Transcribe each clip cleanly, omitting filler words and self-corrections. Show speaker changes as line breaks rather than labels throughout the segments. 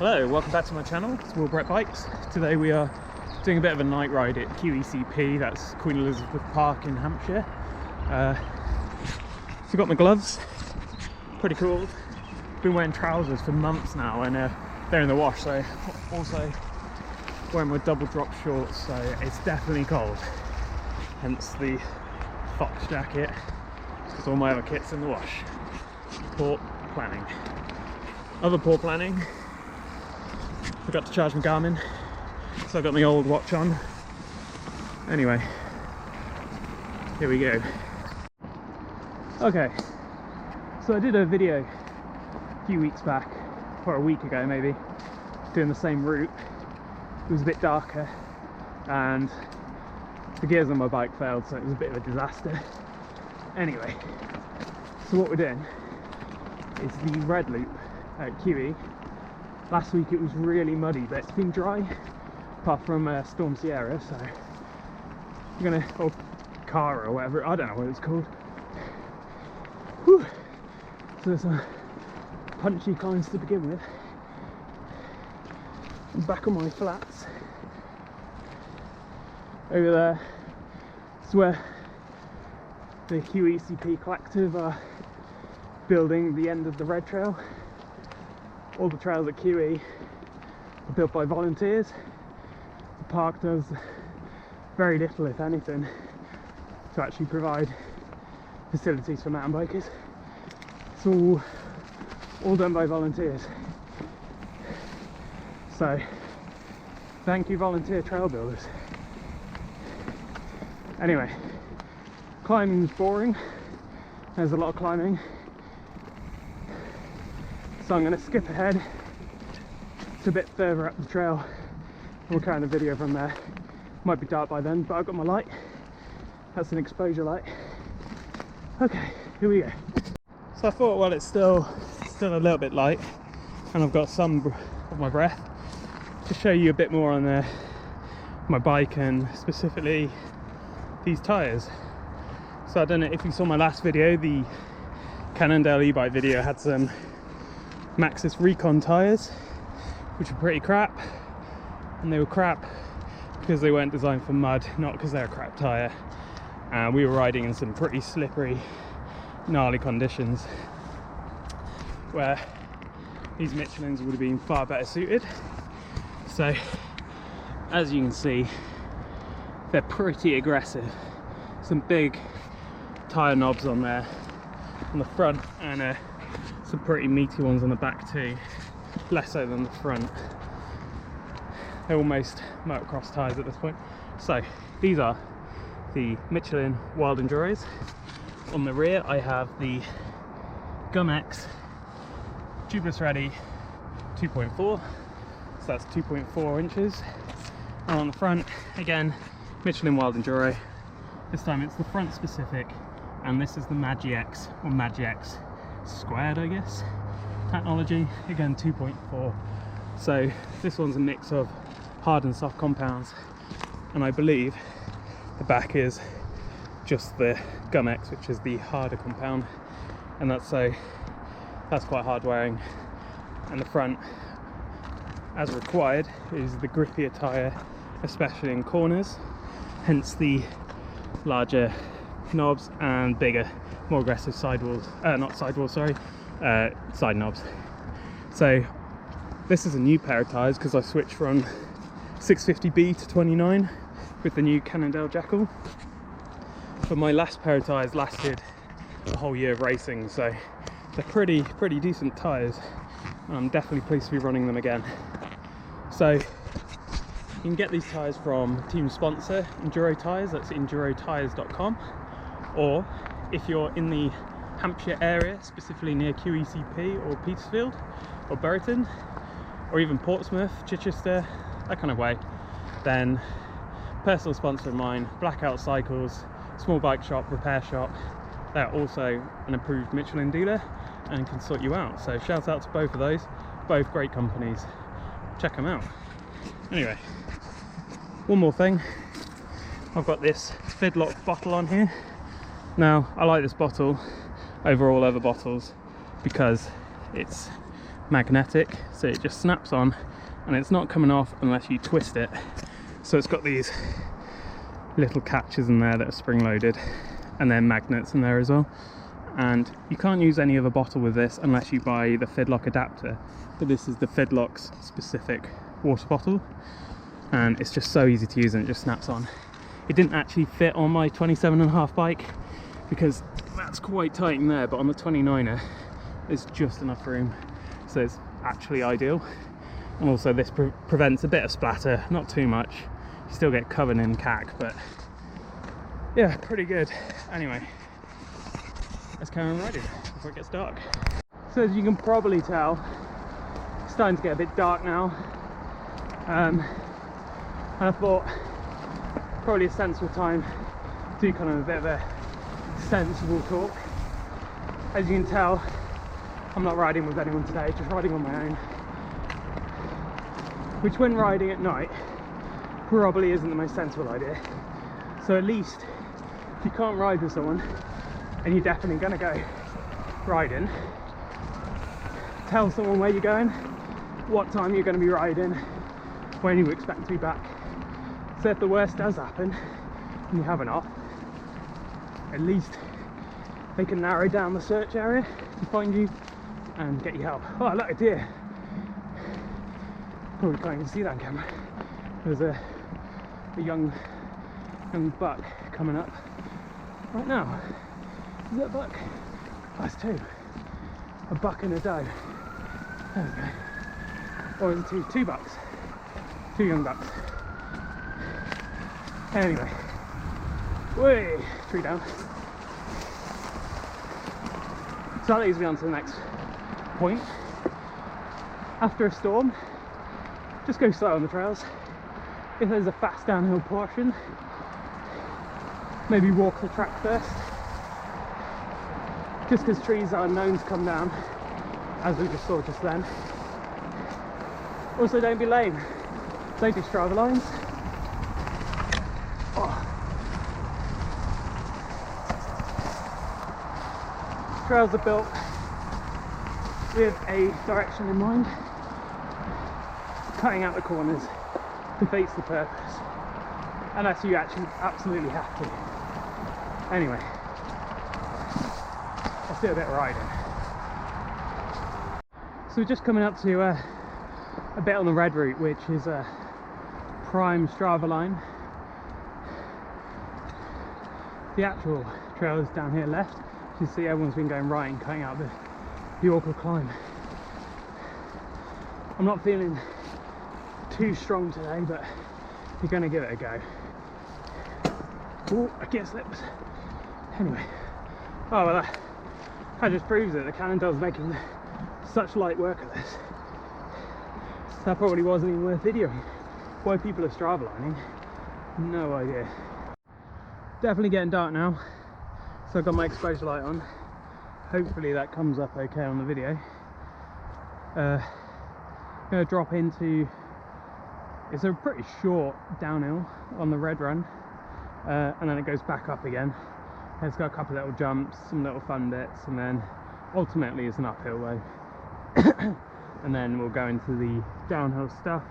Hello, welcome back to my channel. It's Brett Bikes. Today we are doing a bit of a night ride at QECP, that's Queen Elizabeth Park in Hampshire. So I've got my gloves, pretty cool. Been wearing trousers for months now and they're in the wash, so also wearing my double drop shorts, so it's definitely cold. Hence the fox jacket, because all my other kit's in the wash. Poor planning. Other poor planning. Forgot to charge my Garmin, so I got my old watch on. Anyway, here we go. Okay, so I did a video a few weeks back, or a week ago maybe, doing the same route. It was a bit darker and the gears on my bike failed, so it was a bit of a disaster. Anyway, so what we're doing is the red loop at QE. Last week it was really muddy, but it's been dry, apart from Storm Sierra, so we're gonna, or Cara or whatever, I don't know what it's called. Whew. So there's some punchy climbs to begin with. I'm back on my flats. Over there is where the QECP collective are building the end of the red trail. All the trails at QE are built by volunteers. The park does very little, if anything, to actually provide facilities for mountain bikers. It's all done by volunteers. So, thank you, volunteer trail builders. Anyway, climbing's boring. There's a lot of climbing. So I'm going to skip ahead. It's a bit further up the trail. We'll carry on the video from there. Might be dark by then, but I've got my light. That's an exposure light. Okay, here we go. So I thought, well, it's still a little bit light, and I've got some of my breath, to show you a bit more on my bike, and specifically these tyres. So I don't know if you saw my last video, the Cannondale e-bike video had some Maxxis Recon tyres, which were pretty crap, and they were crap because they weren't designed for mud, not because they're a crap tyre. And we were riding in some pretty slippery, gnarly conditions, where these Michelins would have been far better suited. So as you can see, they're pretty aggressive. Some big tyre knobs on there on the front, and some pretty meaty ones on the back too, less so than the front. They're almost motocross tyres at this point. So these are the Michelin Wild Enduros. On the rear I have the magi-x tubeless ready 2.4, so that's 2.4 inches. And on the front, again, Michelin Wild Enduro. This time it's the front specific, and this is the magi-x, or magi-x squared, I guess, technology. Again, 2.4. So this one's a mix of hard and soft compounds, and I believe the back is just the magi-x, which is the harder compound, and that's quite hard wearing. And the front, as required, is the grippier tyre, especially in corners, hence the larger knobs and bigger, more aggressive side knobs. So this is a new pair of tyres because I switched from 650B to 29 with the new Cannondale Jekyll. But my last pair of tyres lasted a whole year of racing, so they're pretty decent tyres, and I'm definitely pleased to be running them again. So you can get these tyres from team sponsor Enduro Tyres, that's endurotires.com, or if you're in the Hampshire area, specifically near QECP or Petersfield or Burton, or even Portsmouth, Chichester, that kind of way, then personal sponsor of mine, Blackout Cycles, small bike shop, repair shop, they're also an approved Michelin dealer and can sort you out. So shout out to both of those, both great companies, check them out. Anyway, one more thing, I've got this Fidlock bottle on here. Now I like this bottle over all other bottles because it's magnetic, so it just snaps on and it's not coming off unless you twist it. So it's got these little catches in there that are spring loaded, and then magnets in there as well. And you can't use any other bottle with this unless you buy the Fidlock adapter, but this is the Fidlock's specific water bottle, and it's just so easy to use and it just snaps on. It didn't actually fit on my 27.5 bike because that's quite tight in there, but on the 29er there's just enough room, so it's actually ideal. And also this prevents a bit of splatter, not too much. You still get covered in cack, but yeah, pretty good. Anyway, let's carry on riding before it gets dark. So as you can probably tell, it's starting to get a bit dark now, and I thought probably a sensible time to do kind of a bit of a sensible talk. As you can tell, I'm not riding with anyone today, just riding on my own, which when riding at night probably isn't the most sensible idea. So at least if you can't ride with someone and you're definitely going to go riding, tell someone where you're going, what time you're going to be riding, when you expect to be back. So if the worst does happen and you have an off, at least they can narrow down the search area to find you and get you help. Oh look, a deer. Probably can't even see that on camera. There's a young buck coming up right now. Is that a buck? Oh, it's two. A buck and a doe. There we go. Or is it two bucks? Two young bucks. Anyway. Way, tree down. So that leads me on to the next point. After a storm, just go slow on the trails. If there's a fast downhill portion, maybe walk the track first. Just because trees are known to come down, as we just saw just then. Also, don't be lame. Don't do Strava lines. Oh. Trails are built with a direction in mind. Cutting out the corners defeats the purpose, unless you actually absolutely have to. Anyway, let's do a bit of riding. So we're just coming up to a bit on the red route, which is a prime Strava line. The actual trail is down here left. You can see everyone's been going right and cutting out the awkward climb. I'm not feeling too strong today, but you're going to give it a go. Oh, I get slips. Anyway, oh well, that just proves it. The Cannondale's making such light work of this. That probably wasn't even worth videoing. Why people are Strava lining, no idea. Definitely getting dark now, so I've got my exposure light on. Hopefully that comes up okay on the video. I'm going to drop into, it's a pretty short downhill on the red run, and then it goes back up again. And it's got a couple of little jumps, some little fun bits, and then ultimately it's an uphill way. And then we'll go into the downhill stuff.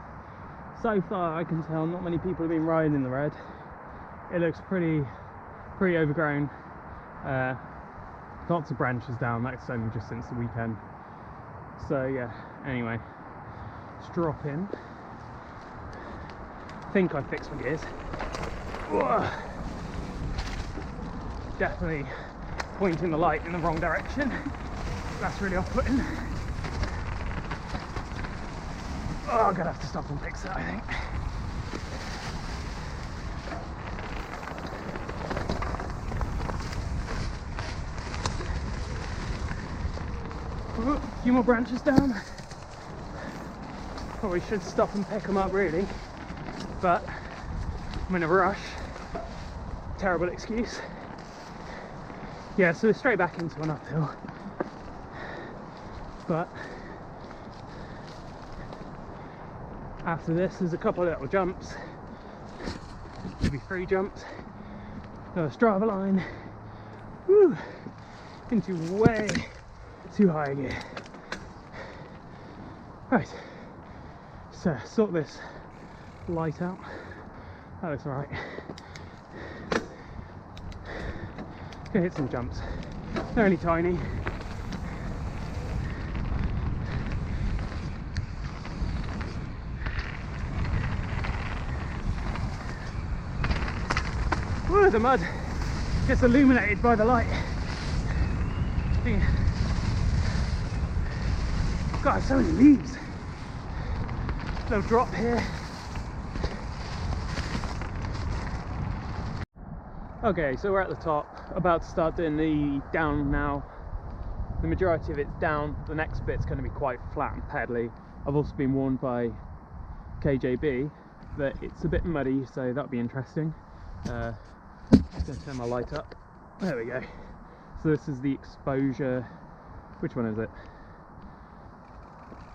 So far I can tell not many people have been riding in the red. It looks pretty overgrown. Lots of branches down, that's only just since the weekend. So yeah, anyway, let's drop in. I think I fixed my gears. Whoa. Definitely pointing the light in the wrong direction. That's really off-putting. Oh, I'm gonna have to stop and fix that, I think. Ooh, a few more branches down. Probably should stop and pick them up really, but I'm in a rush. Terrible excuse. Yeah, so straight back into an uphill. But after this there's a couple of little jumps, maybe 3 jumps, another Strava line, woo, into way too high gear. Right, so sort this light out. That looks alright. Gonna hit some jumps. They're only tiny. Woo, the mud gets illuminated by the light. God, so many leaves. Little drop here. Okay, so we're at the top, about to start doing the down now. The majority of it's down, the next bit's going to be quite flat and pedally. I've also been warned by KJB that it's a bit muddy, so that'll be interesting. Just going to turn my light up. There we go. So this is the exposure. Which one is it?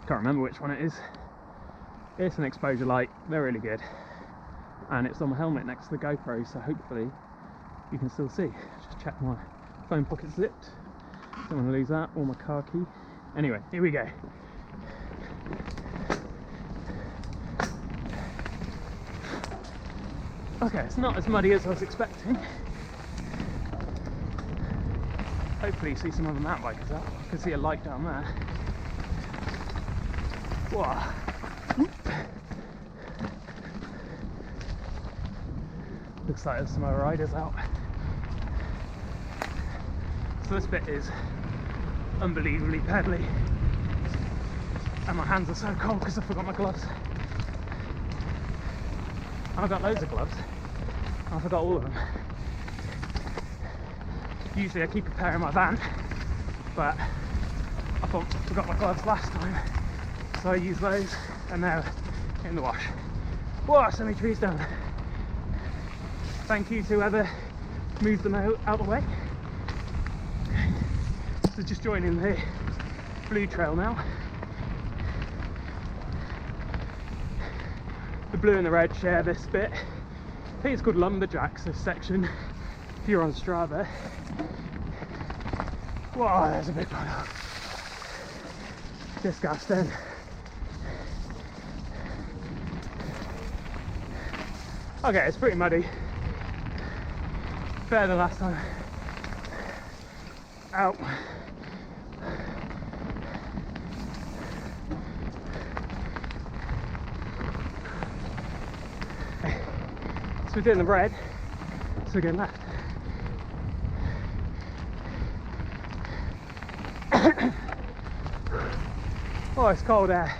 Can't remember which one it is. It's an exposure light. They're really good. And it's on my helmet next to the GoPro, so hopefully you can still see. Just check my phone pocket zipped. Don't want to lose that, or my car key. Anyway, here we go. Okay, it's not as muddy as I was expecting. Hopefully you see some other mountain bikers out. I can see a light down there. Whoa. Looks like there's some other riders out. So this bit is unbelievably pedally. And my hands are so cold because I forgot my gloves. I've got loads of gloves. I forgot all of them. Usually I keep a pair in my van, but I forgot my gloves last time, so I used those, and they're in the wash. Whoa, so many trees down. Thank you to whoever moved them out the way. So just joining the blue trail now. The blue and the red share this bit. I think it's called Lumberjacks, this section, if you're on Strava. Whoa, there's a big one. Disgusting. Okay, it's pretty muddy. Better than last time. Out. So we're doing the red, so we're going left. Oh, it's cold air.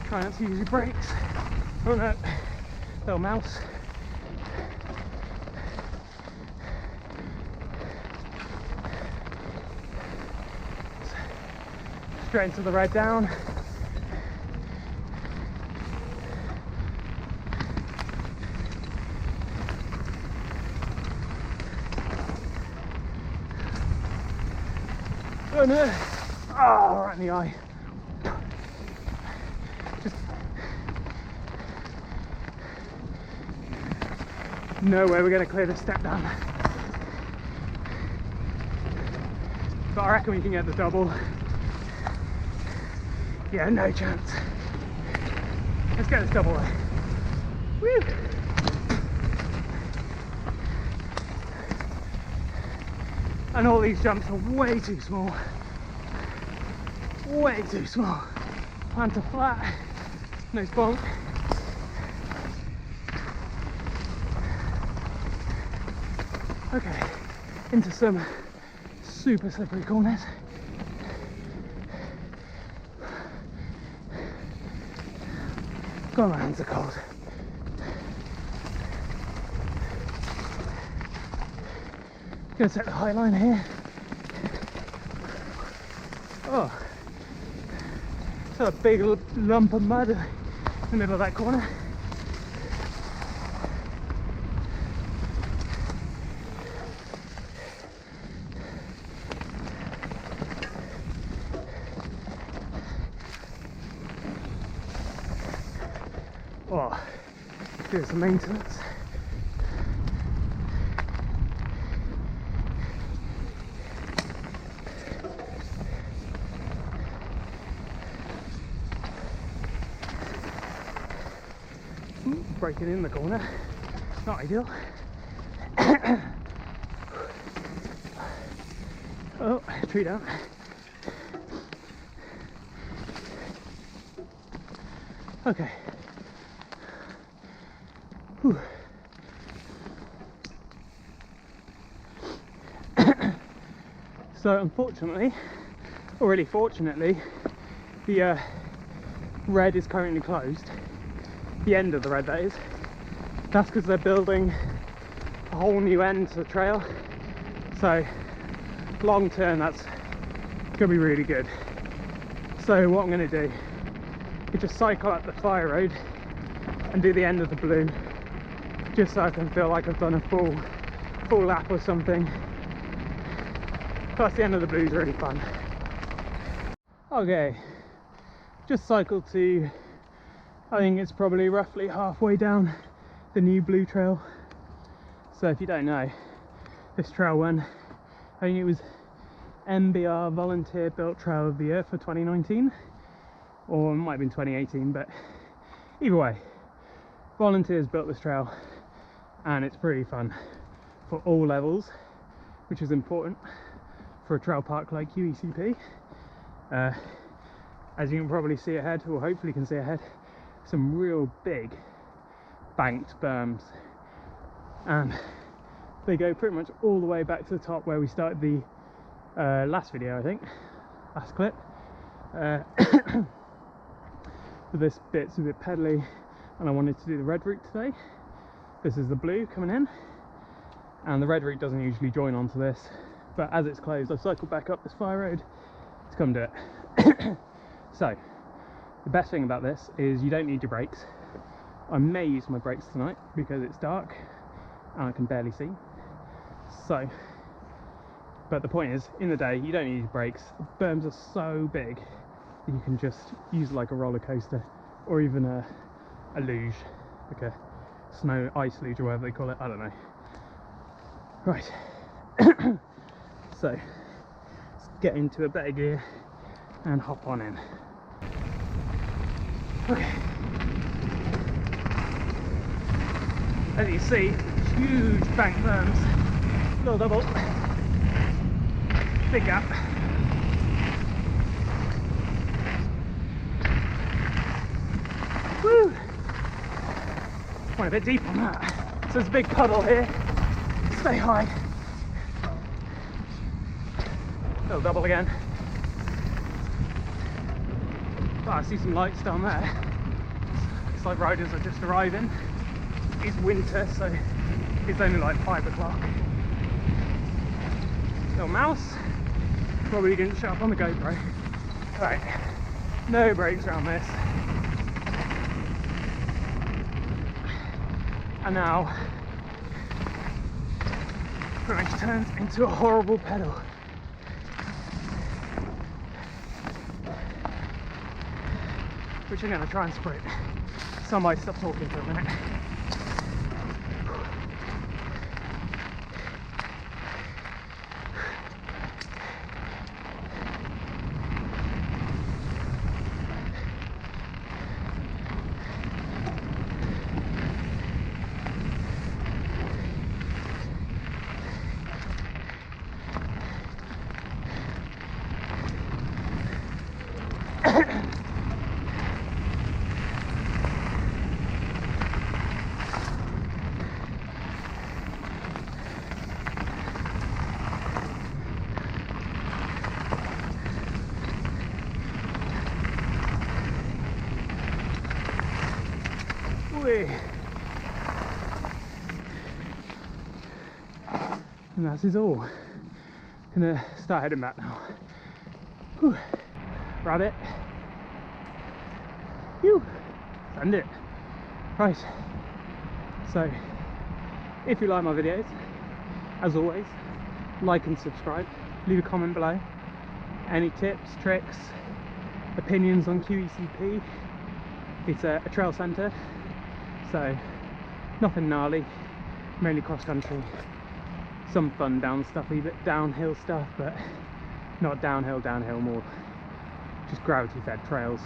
Try not to use your brakes. Oh no, little mouse. Straight into the red down. Oh no! Oh, right in the eye. Just no way we're going to clear this step down. But I reckon we can get the double. Yeah, no chance. Let's get this double way. Woo! And all these jumps are way too small. Way too small. Planter flat, no bonk. Okay, into some super slippery corners. God, my hands are cold. Gonna set the high line here. Oh, it's a big lump of mud in the middle of that corner. Oh, do some maintenance. breaking in the corner. Not ideal. Oh, tree down. Okay. Whew. So unfortunately, or really fortunately, the red is currently closed. The end of the red, that is. That's because they're building a whole new end to the trail. So long term, that's gonna be really good. So what I'm gonna do is just cycle up the fire road and do the end of the blue, just so I can feel like I've done a full lap or something. Plus the end of the blue is really fun. Okay, just cycled to, I think it's probably roughly halfway down the new blue trail. So if you don't know, this trail won, I think it was MBR Volunteer Built Trail of the Year for 2019, or it might have been 2018, but either way, volunteers built this trail and it's pretty fun for all levels, which is important for a trail park like QECP. As you can probably see ahead, or hopefully you can see ahead, some real big banked berms, and they go pretty much all the way back to the top where we started the last video, I think, last clip. This bit's a bit pedally and I wanted to do the red route today. This is the blue coming in, and the red route doesn't usually join onto this, but as it's closed I've cycled back up this fire road to come do it. So the best thing about this is you don't need your brakes. I may use my brakes tonight because it's dark and I can barely see. So, but the point is, in the day you don't need your brakes. The berms are so big that you can just use like a roller coaster, or even a luge, like a snow ice luge or whatever they call it, I don't know. Right. So let's get into a better gear and hop on in. Okay. As you see, huge bank berms, little double, big gap. Woo! Went a bit deep on that. So there's a big puddle here. Stay high. Little double again. Oh, I see some lights down there. Looks like riders are just arriving. It's winter, so it's only like 5 o'clock. Little mouse. Probably didn't show up on the GoPro. Right, no brakes around this. And now, pretty much turns into a horrible pedal. Which I'm going to try and sprint. So I might stop talking for a minute. And that is all. Gonna start heading back now. Whew. Rabbit. Phew. Send it. Right. So, if you like my videos, as always, like and subscribe. Leave a comment below. Any tips, tricks, opinions on QECP. It's a trail centre, so nothing gnarly, mainly cross country. Some fun downhill stuff, but not downhill, more just gravity fed trails.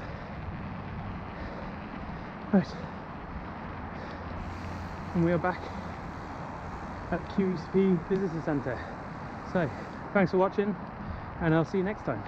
Right. and we are back at QECP Visitor Centre. So thanks for watching, and I'll see you next time.